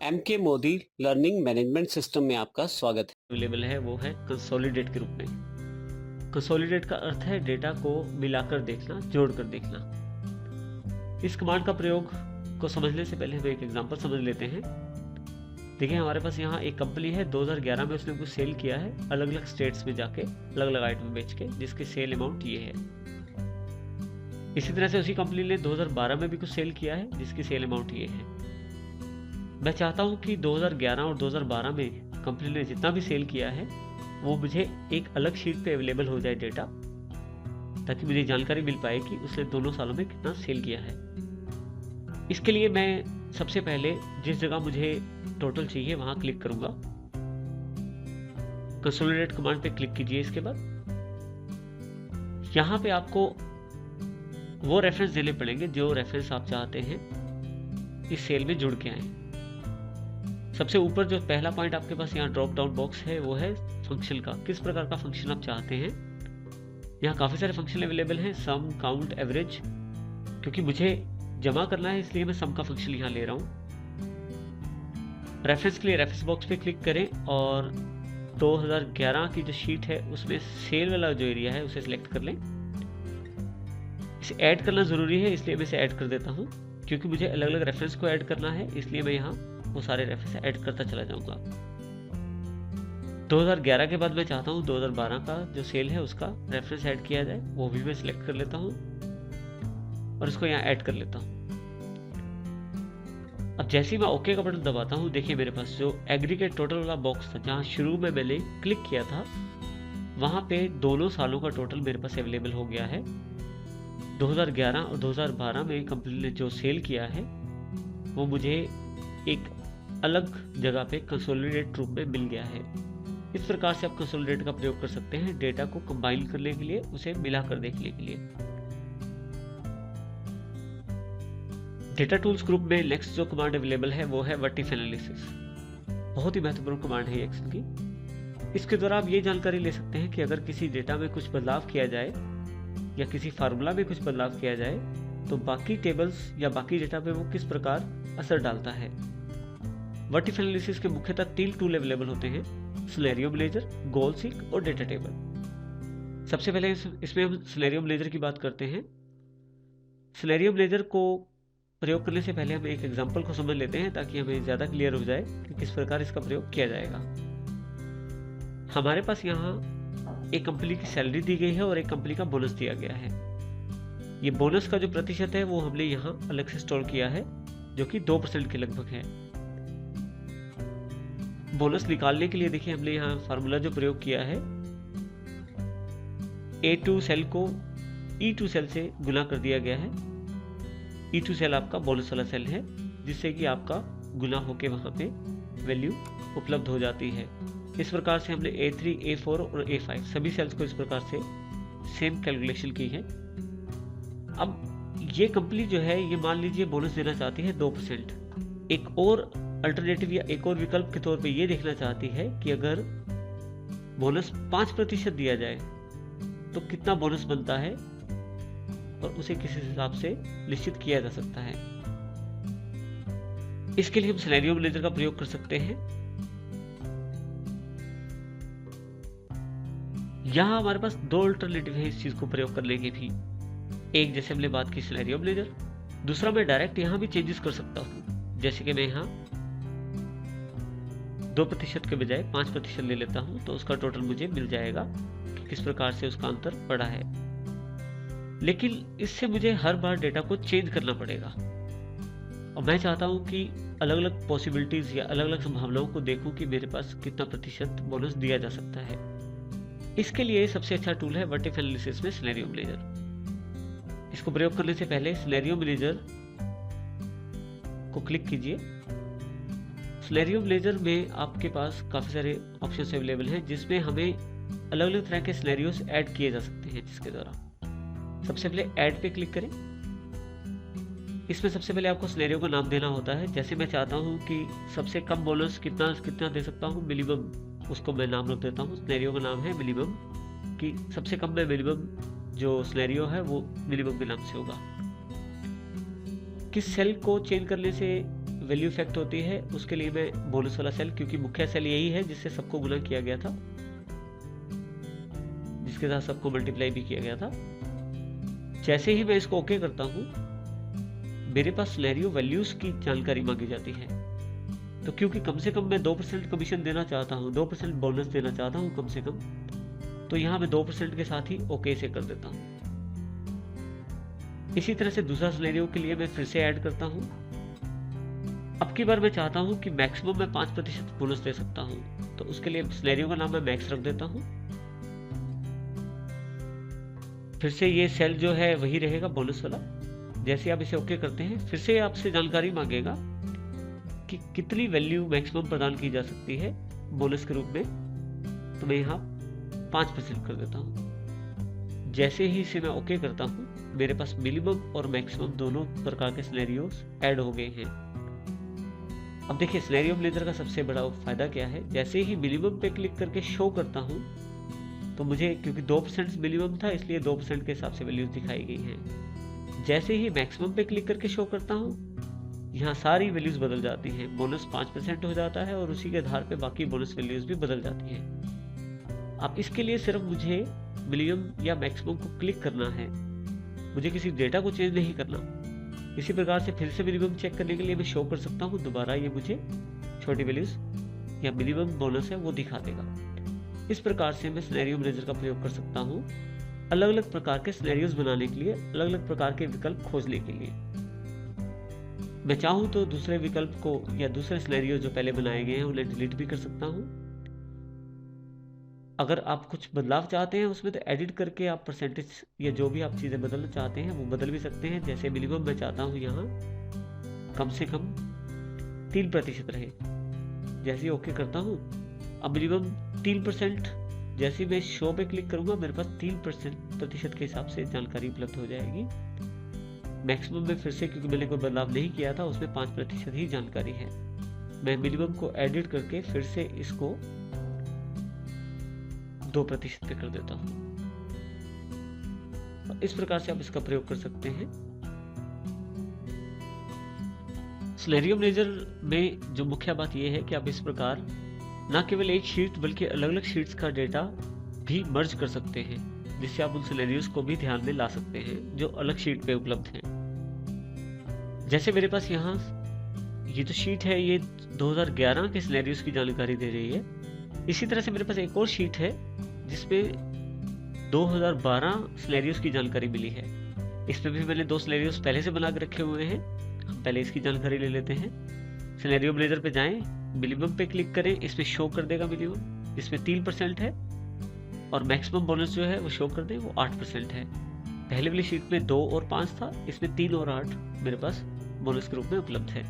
M के Modi learning management system में आपका स्वागत है। अवेलेबल है वो है कंसोलिडेट के रूप में। कंसोलिडेट का अर्थ है डेटा को मिलाकर देखना, जोड़कर देखना। इस कमांड का प्रयोग को समझने से पहले हम एक एग्जांपल समझ लेते हैं। देखिए, हमारे पास यहाँ एक कंपनी है, 2011 में उसने कुछ सेल किया है अलग अलग स्टेट्स में जाके, अलग अलग आइटम बेच के, जिसकी सेल अमाउंट ये है। इसी तरह से उसी कंपनी ने 2012 में भी कुछ सेल किया है जिसकी सेल अमाउंट ये है। मैं चाहता हूँ कि 2011 और 2012 में कंपनी ने जितना भी सेल किया है वो मुझे एक अलग शीट पे अवेलेबल हो जाए डेटा, ताकि मुझे जानकारी मिल पाए कि उसने दोनों सालों में कितना सेल किया है। इसके लिए मैं सबसे पहले जिस जगह मुझे टोटल चाहिए वहां क्लिक करूंगा। कंसोलिडेट कमांड पे क्लिक कीजिए। इसके बाद यहाँ पे आपको वो रेफरेंस देने पड़ेंगे जो रेफरेंस आप चाहते हैं इस सेल में जुड़ के आए। सबसे ऊपर जो पहला पॉइंट आपके पास यहाँ ड्रॉप डाउन बॉक्स है वो है फंक्शन का। किस प्रकार का फंक्शन आप चाहते हैं। यहाँ काफ़ी सारे फंक्शन अवेलेबल हैं, सम, काउंट, एवरेज। क्योंकि मुझे जमा करना है इसलिए मैं सम का फंक्शन यहाँ ले रहा हूँ। रेफरेंस के लिए रेफरेंस बॉक्स पे क्लिक करें और 2011 की जो शीट है उसमें सेल वाला जो एरिया है उसे सिलेक्ट कर लें। इसे ऐड करना ज़रूरी है, इसलिए मैं इसे ऐड कर देता हूँ। क्योंकि मुझे अलग अलग रेफरेंस को ऐड करना है, इसलिए मैं यहाँ वो सारे रेफरेंस ऐड करता चला जाऊंगा। 2011 के बाद मैं चाहता हूँ 2012 का जो सेल है उसका रेफरेंस ऐड किया जाए, वो भी मैं सिलेक्ट कर लेता हूँ और इसको यहाँ ऐड कर लेता हूँ। अब जैसे ही मैं ओके का बटन दबाता हूँ, देखिए मेरे पास जो एग्रीगेट टोटल वाला बॉक्स था जहाँ शुरू में मैंने क्लिक किया था, वहाँ पे दोनों सालों का टोटल मेरे पास अवेलेबल हो गया है। 2011 और 2012 में कंपनी ने जो सेल किया है वो मुझे एक अलग जगह पे कंसोलिडेट रूप में मिल गया है। इस प्रकार से आप कंसोलिडेट का प्रयोग कर सकते हैं डेटा को कंबाइन करने के लिए, उसे मिलाकर देखने के लिए। डेटा टूल्स ग्रुप में नेक्स्ट जो कमांड अवेलेबल है वो है व्हाट इफ एनालिसिस। बहुत ही महत्वपूर्ण कमांड है एक्सेल की। इसके द्वारा आप ये जानकारी ले सकते हैं कि अगर किसी डेटा में कुछ बदलाव किया जाए या किसी फार्मूला में कुछ बदलाव किया जाए तो बाकी टेबल्स या बाकी डेटा पे वो किस प्रकार असर डालता है। व्हाट इफ एनालिसिस के मुख्यतः 3 टूल अवेलेबल होते हैं, सिनेरियो मैनेजर, गोल सीक और डेटा टेबल। सबसे पहले इसमें हम सिनेरियो मैनेजर की बात करते हैं। सिनेरियो मैनेजर को प्रयोग करने से पहले हम एक एग्जांपल को समझ लेते हैं ताकि हमें ज़्यादा क्लियर हो जाए कि किस प्रकार इसका प्रयोग किया जाएगा। हमारे पास यहाँ एक कंपनी की सैलरी दी गई है और एक कंपनी का बोनस दिया गया है। ये बोनस का जो प्रतिशत है वो हमने यहाँ अलग से स्टोर किया है, जो कि 2% के लगभग है। बोनस निकालने के लिए देखिए हमने यहाँ फार्मूला जो प्रयोग किया है, A2 सेल को E2 सेल से गुना कर दिया गया है। E2 सेल आपका बोनस वाला सेल है, जिससे कि आपका गुना होके वहाँ पे वैल्यू उपलब्ध हो जाती है। इस प्रकार से हमने A3, A4 और A5 सभी सेल्स को इस प्रकार से सेम कैलकुलेशन की है। अब ये कंपनी जो है ये मान लीजिए बोनस देना चाहती है 2%। एक और अल्टरनेटिव या एक और विकल्प के तौर पे ये देखना चाहती है कि अगर बोनस 5% दिया जाए तो कितना बोनस बनता है और उसे किस हिसाब से निश्चित किया जा सकता है। इसके लिए हम सिनेरियो मैनेजर का प्रयोग कर सकते हैं। यहाँ हमारे पास 2 अल्टरनेटिव है इस चीज को प्रयोग करने के भी। एक जैसे हमने बात की सिनेरियो मैनेजर, दूसरा मैं डायरेक्ट यहाँ भी चेंजेस कर सकता हूँ। जैसे कि मैं यहाँ 2% के बजाय 5% ले लेता हूँ तो उसका टोटल मुझे मिल जाएगा कि किस प्रकार से उसका अंतर पड़ा है। लेकिन इससे मुझे हर बार डेटा को चेंज करना पड़ेगा और मैं चाहता हूँ कि अलग अलग पॉसिबिलिटीज या अलग अलग संभावनाओं को देखूं कि मेरे पास कितना प्रतिशत बोनस दिया जा सकता है। इसके लिए सबसे अच्छा टूल है व्हाट इफ एनालिसिस में सिनेरियो मैनेजर। इसको प्रयोग करने से पहले सिनेरियो मैनेजर को क्लिक कीजिए। सिनेरियो मैनेजर में आपके पास काफ़ी सारे ऑप्शंस अवेलेबल हैं जिसमें हमें अलग अलग तरह के सिनेरियोस ऐड किए जा सकते हैं, जिसके द्वारा सबसे पहले ऐड पे क्लिक करें। इसमें सबसे पहले आपको सिनेरियो का नाम देना होता है। जैसे मैं चाहता हूँ कि सबसे कम बोनस कितना कितना दे सकता हूँ, मिनिमम, उसको मैं नाम रख देता हूँ। सिनेरियो का नाम है मिनिमम, कि सबसे कम में मिनिमम जो सिनेरियो है वो मिनिमम के नाम से होगा। किस सेल को चेंज करने से वैल्यू इफेक्ट होती है उसके लिए मैं बोनस वाला सेल, क्योंकि मुख्य सेल यही है जिससे सबको गुना किया गया था, जिसके साथ सबको मल्टीप्लाई भी किया गया था। जैसे ही मैं इसको ओके करता हूं, मेरे पास सिनेरियो वैल्यूज की जानकारी मांगी जाती है। तो क्योंकि कम से कम मैं 2% कमीशन देना चाहता हूं, 2% बोनस देना चाहता हूं कम से कम, तो यहां मैं 2% के साथ ही ओके से कर देता हूं। इसी तरह से दूसरा सिनेरियो के लिए मैं फिर से ऐड करता हूं। अब की बार मैं चाहता हूं कि मैक्सिमम मैं 5% बोनस दे सकता हूं, तो उसके लिए सिनेरियो का नाम मैं मैक्स रख देता हूं। फिर से ये सेल जो है वही रहेगा, बोनस वाला। जैसे आप इसे ओके करते हैं, फिर से आपसे जानकारी मांगेगा कि कितनी वैल्यू मैक्सिमम प्रदान की जा सकती है बोनस के रूप में, तो मैं यहाँ 5% कर देता हूँ। जैसे ही इसे मैं ओके करता हूँ, मेरे पास मिनिमम और मैक्सिमम दोनों प्रकार के सिनेरियोस ऐड हो गए हैं। अब देखिए सिनेरियो मैनेजर का सबसे बड़ा फायदा क्या है, जैसे ही मिनिमम पे क्लिक करके शो करता हूँ, तो मुझे क्योंकि 2% मिनिमम था इसलिए 2% के हिसाब से वैल्यूज दिखाई गई हैं। जैसे ही मैक्सिमम पे क्लिक करके शो करता हूँ, यहाँ सारी वैल्यूज बदल जाती हैं, बोनस 5% हो जाता है और उसी के आधार पे बाकी बोनस वैल्यूज भी बदल जाती हैं। अब इसके लिए सिर्फ मुझे मिनिमम या मैक्सिमम को क्लिक करना है, मुझे किसी डेटा को चेंज नहीं करना। इसी प्रकार से फिर से मिनिमम चेक करने के लिए मैं शो कर सकता हूँ, दोबारा ये मुझे छोटी वैल्यूज या मिनिमम बोनस है वो दिखा देगा। इस प्रकार से मैं सिनेरियो मैनेजर का प्रयोग कर सकता हूँ अलग अलग प्रकार के सिनेरियोज बनाने के लिए, अलग अलग प्रकार के विकल्प खोजने के लिए। मैं चाहूँ तो दूसरे विकल्प को या दूसरे सिनेरियो जो पहले बनाए गए हैं उन्हें डिलीट भी कर सकता हूँ। अगर आप कुछ बदलाव चाहते हैं उसमें, तो एडिट करके आप परसेंटेज या जो भी आप चीज़ें बदलना चाहते हैं वो बदल भी सकते हैं। जैसे मिनिमम मैं चाहता हूँ यहाँ कम से कम 3% रहे। जैसे ही ओके करता हूँ, अब मिनिमम 3%, जैसे मैं शो पे क्लिक करूंगा मेरे पास 3% के हिसाब से जानकारी उपलब्ध हो जाएगी। मैक्सिमम में फिर से, क्योंकि मैंने कोई बदलाव नहीं किया था, उसमें 5% ही जानकारी है। मैं मिनिमम को एडिट करके फिर से इसको 2% पे कर देता हूं। इस प्रकार से आप इसका प्रयोग कर सकते हैं। सिनेरियो मैनेजर में जो मुख्य बात यह है कि आप इस प्रकार न केवल एक शीट बल्कि अलग अलग शीट्स का डेटा भी मर्ज कर सकते हैं, जिससे आप उन सिनेरियोज को भी ध्यान में ला सकते हैं जो अलग शीट पे उपलब्ध हैं। जैसे मेरे पास यहाँ ये जो शीट है ये 2011 के सिनेरियोज की जानकारी दे रही है। इसी तरह से मेरे पास एक और शीट है जिसमें 2012 सिनेरियोज की जानकारी मिली है। इसमें भी मैंने 2 सिनेरियोज पहले से बना के रखे हुए हैं। हम पहले इसकी जानकारी ले लेते हैं। सिनेरियो मैनेजर पे जाएं, मिनिमम पे क्लिक करें, इसमें शो कर देगा मिनिमम, इसमें 3% है, और मैक्सिमम बोनस जो है वो शो कर दे वो 8% है। पहले वाली शीट में 2 और 5 था, इसमें 3 और 8 मेरे पास बोनस के रूप में उपलब्ध है।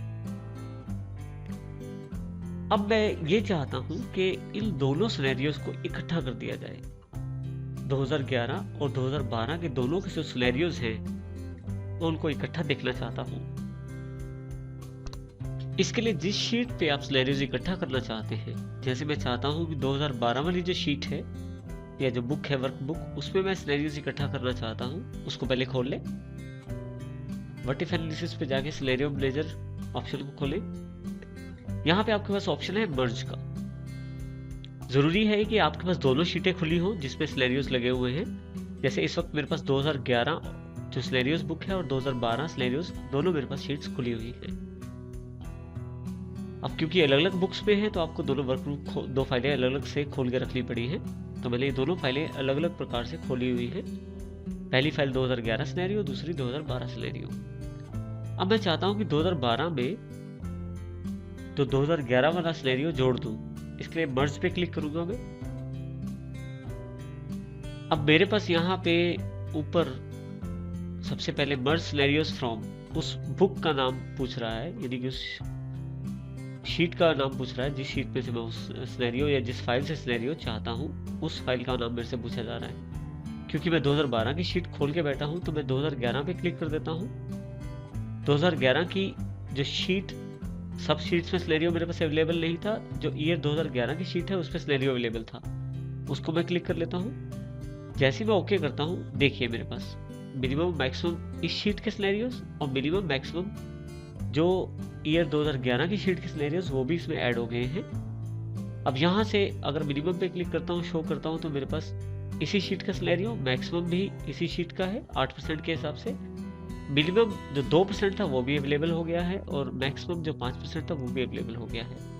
अब मैं ये चाहता हूं कि इन दोनों सिनेरियोज को इकट्ठा कर दिया जाए। 2011 और 2012 के दोनों के जो सिनेरियोज हैं तो उनको इकट्ठा देखना चाहता हूं। इसके लिए जिस शीट पे आप सिनेरियोज इकट्ठा करना चाहते हैं, जैसे मैं चाहता हूं कि 2012 वाली जो शीट है या जो बुक है, वर्क बुक, उसमें मैं सिनेरियोज इकट्ठा करना चाहता हूं, उसको पहले खोल लें। व्हाट इफ एनालिसिस पे जाके सिनेरियो मैनेजर ऑप्शन को खोलें। यहाँ पे आपके पास ऑप्शन है मर्ज का। जरूरी है कि आपके पास दोनों शीटें खुली हो जिसमें सिनेरियोज लगे हुए हैं। जैसे इस वक्त मेरे पास 2011 जो सिनेरियोज बुक है और 2012 सिनेरियोज, दोनों मेरे पास शीट्स खुली हुई हैं। अब क्योंकि अलग अलग बुक्स पे हैं तो आपको दोनों वर्क बुक 2 फाइलें अलग अलग से खोल के रखनी पड़ी हैं। तो मैंने ये दोनों फाइलें अलग अलग प्रकार से खोली हुई हैं। पहली फाइल 2011 सिनेरियो, दूसरी 2012 सिनेरियो। अब मैं चाहता हूं कि 2012 में तो 2011 वाला सिनेरियो जोड़ दूं। इसके लिए मर्ज पे क्लिक करूंगा मैं। अब मेरे पास यहाँ पे ऊपर सबसे पहले मर्ज सिनेरियोज फ्रॉम उस बुक का नाम पूछ रहा है, यानी कि उस शीट का नाम पूछ रहा है जिस शीट पे से मैं उस सिनेरियो या जिस फाइल से सिनेरियो चाहता हूँ उस फाइल का नाम मेरे से पूछा जा रहा है। क्योंकि मैं 2012 की शीट खोल के बैठा हूँ तो मैं 2011 पे क्लिक कर देता हूँ। 2011 की जो शीट, सब शीट्स में सिनेरियो मेरे पास अवेलेबल नहीं था। जो ईयर 2011 की शीट है उस पर सिनेरियो अवेलेबल था, उसको मैं क्लिक कर लेता हूँ। जैसे ही मैं ओके करता हूँ, देखिए मेरे पास मिनिमम मैक्सिमम इस शीट के सिनेरियोज और मिनिमम मैक्सिमम जो ईयर 2011 की शीट के सिनेरियोज वो भी इसमें ऐड हो गए हैं। अब यहाँ से अगर मिनिमम पे क्लिक करता हूँ, शो करता हूँ, तो मेरे पास इसी शीट का सिनेरियो, मैक्सिमम भी इसी शीट का है 8% के हिसाब से, मिनिमम जो 2% था वो भी अवेलेबल हो गया है और मैक्सिमम जो 5% था वो भी अवेलेबल हो गया है।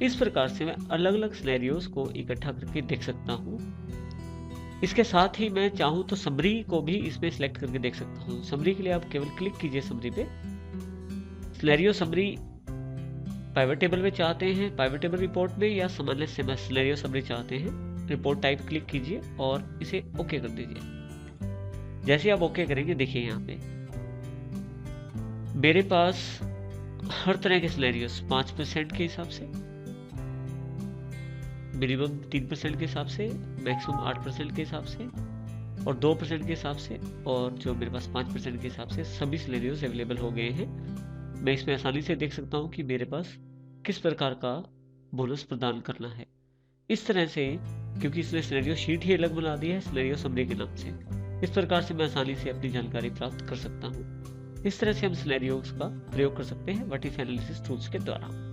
इस प्रकार से मैं अलग अलग सिनेरियोज को इकट्ठा करके देख सकता हूँ। इसके साथ ही मैं चाहूँ तो समरी को भी इसमें सिलेक्ट करके देख सकता हूँ। समरी के लिए आप केवल क्लिक कीजिए समरी पे। सिनेरियो समरी पाइवट टेबल में चाहते हैं, पाइवट टेबल रिपोर्ट में, या सामान्य सिनेरियो समरी चाहते हैं, रिपोर्ट टाइप क्लिक कीजिए और इसे ओके कर दीजिए। जैसे आप ओके करेंगे, देखिए यहाँ पे मेरे पास हर तरह के सिनेरियोस 5% के हिसाब से, मिनिमम 3% के हिसाब से, मैक्सिमम 8% के हिसाब से और 2% के हिसाब से, और जो मेरे पास 5% के हिसाब से सभी सिनेरियोस अवेलेबल हो गए हैं। मैं इसमें आसानी से देख सकता हूँ कि मेरे पास किस प्रकार का बोनस प्रदान करना है। इस तरह से, क्योंकि इसने सिनेरियो शीट ही अलग बना दी है सिनेरियो समरी के नाम से, इस प्रकार से मैं आसानी से अपनी जानकारी प्राप्त कर सकता हूँ। इस तरह से हम सिनेरियोस का प्रयोग कर सकते हैं व्हाट इफ एनालिसिस टूल्स के द्वारा।